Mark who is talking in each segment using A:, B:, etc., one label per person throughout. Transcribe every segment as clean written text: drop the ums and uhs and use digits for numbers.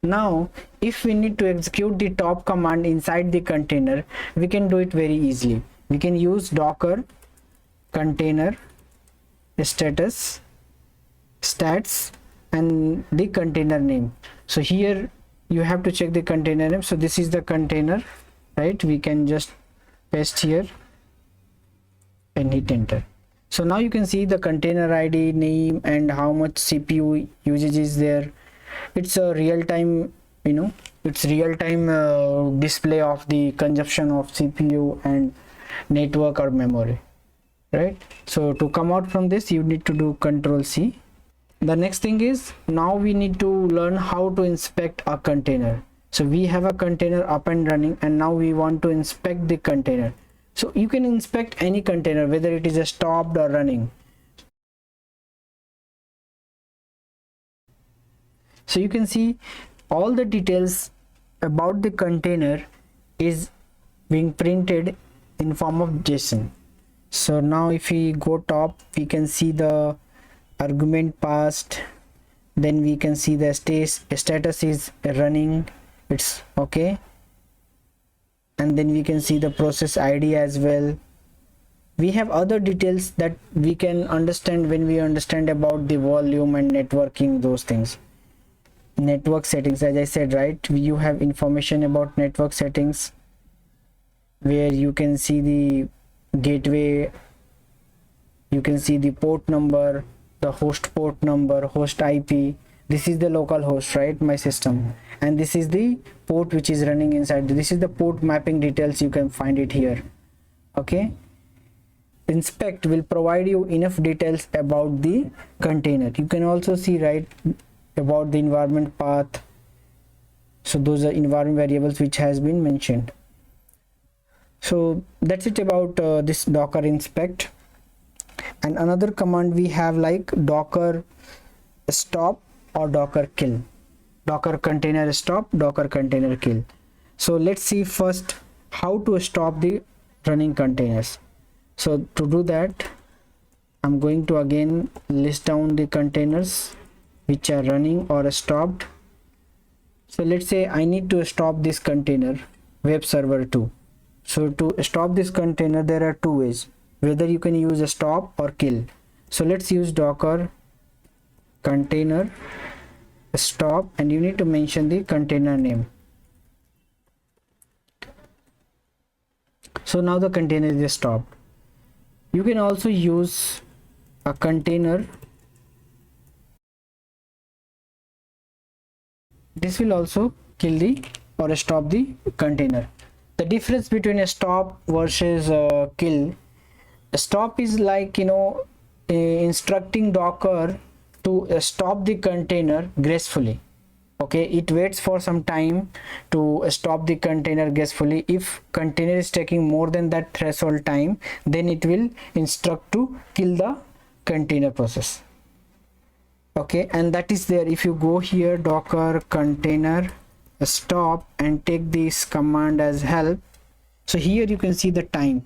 A: Now if we need to execute the top command inside the container, we can do it very easily. We can use docker container status stats and the container name. So here you have to check the container name. So this is the container, right? We can just paste here and hit enter. So now you can see the container ID, name, and how much CPU usage is there. It's a real-time, it's real-time display of the consumption of CPU and network or memory, right? So to come out from this, you need to do Control C. The next thing is, now we need to learn how to inspect a container. So we have a container up and running, and now we want to inspect the container. So you can inspect any container, whether it is a stopped or running. So you can see all the details about the container is being printed in form of JSON. So now if we go top, we can see the argument passed, then we can see the status is running, it's okay, and then we can see the process ID as well. We have other details that we can understand when we understand about the volume and networking, those things. Network settings, as I said, right, you have information about network settings where you can see the gateway, you can see the port number, the host port number, host IP. This is the local host, right, my system, and this is the port which is running inside. This is the port mapping details, you can find it here. Okay, inspect will provide you enough details about the container. You can also see, right, about the environment path. So those are environment variables which has been mentioned. So that's it about this docker inspect. And another command we have like docker stop or docker kill. Docker container stop, docker container kill. So let's see first how to stop the running containers. So to do that, I'm going to again list down the containers which are running or stopped. So let's say I need to stop this container web server 2. So to stop this container, there are two ways, whether you can use a stop or kill. So let's use docker container stop, and you need to mention the container name. So now the container is stopped. You can also use a container. This will also kill the or stop the container. The difference between a stop versus a kill: a stop is like, instructing docker to stop the container gracefully. Okay, it waits for some time to stop the container gracefully. If container is taking more than that threshold time, then it will instruct to kill the container process. Okay, and that is there. If you go here, docker container stop, and take this command as help, so here you can see the time.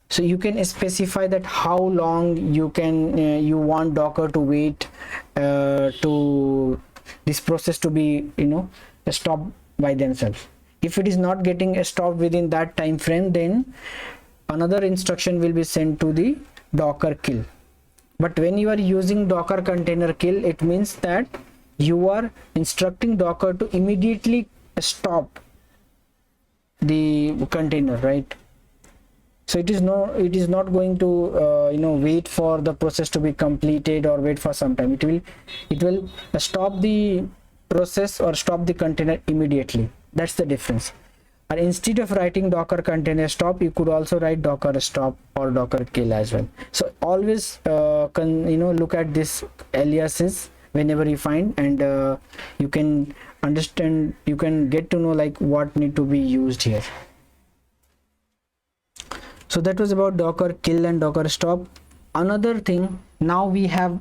A: So you can specify that how long you can you want docker to wait to this process to be stopped by themselves. If it is not getting stopped within that time frame, then another instruction will be sent to the docker kill. But when you are using docker container kill, it means that you are instructing docker to immediately stop the container, right? So it is not going to wait for the process to be completed or wait for some time. It will stop the process or stop the container immediately. That's the difference. And instead of writing docker container stop, you could also write docker stop or docker kill as well. So always look at this aliases whenever you find, and you can understand, you can get to know like what need to be used here. So that was about docker kill and docker stop. Another thing, now we have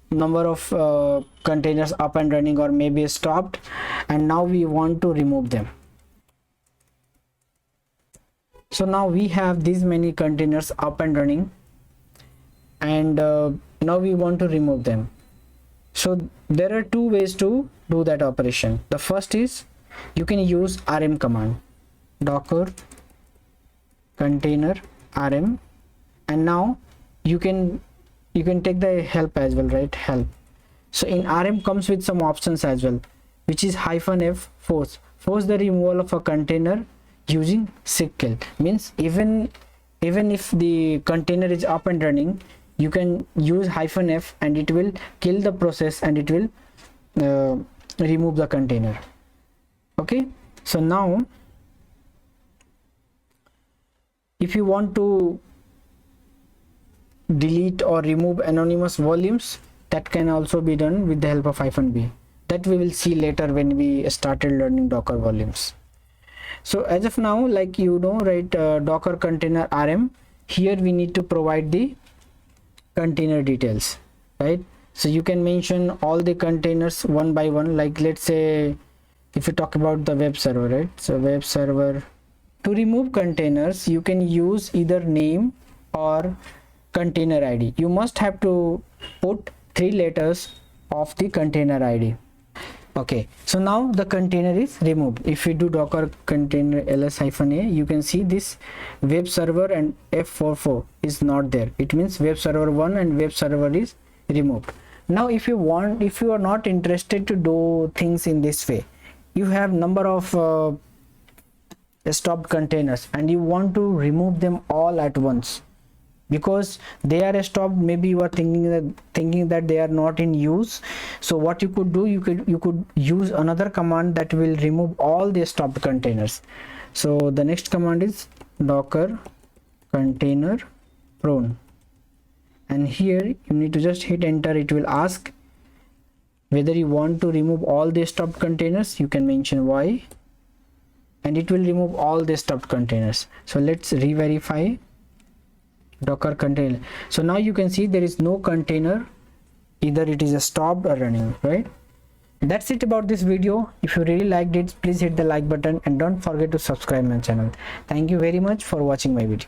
A: number of containers up and running or maybe stopped, and now we want to remove them. So now we have these many containers up and running, and now we want to remove them. So there are two ways to do that operation. The first is you can use rm command, docker container rm, and now you can take the help as well, right? Help. So in rm comes with some options as well, which is -f force the removal of a container using sickle. Means even if the container is up and running, you can use -f and it will kill the process and it will remove the container. Okay, so now if you want to delete or remove anonymous volumes, that can also be done with the help of -b. That we will see later when we started learning Docker volumes. So as of now, like you know, right, Docker container rm, here we need to provide the container details, right? So you can mention all the containers one by one. Like let's say if you talk about the web server, right? So web server, to remove containers you can use either name or container id. You must have to put 3 letters of the container id. Okay, so now the container is removed. If we do docker container ls-a, you can see this web server and f44 is not there. It means web server 1 and web server is removed. Now if you are not interested to do things in this way, you have number of stopped containers and you want to remove them all at once because they are stopped. Maybe you are thinking that they are not in use. So what you could do, you could use another command that will remove all the stopped containers. So the next command is docker container prone, and here you need to just hit enter. It will ask whether you want to remove all the stopped containers. You can mention y and it will remove all the stopped containers. So let's re-verify docker container. So now you can see there is no container, either it is stopped or running, right? That's it about this video. If you really liked it, please hit the like button and don't forget to subscribe my channel. Thank you very much for watching my video.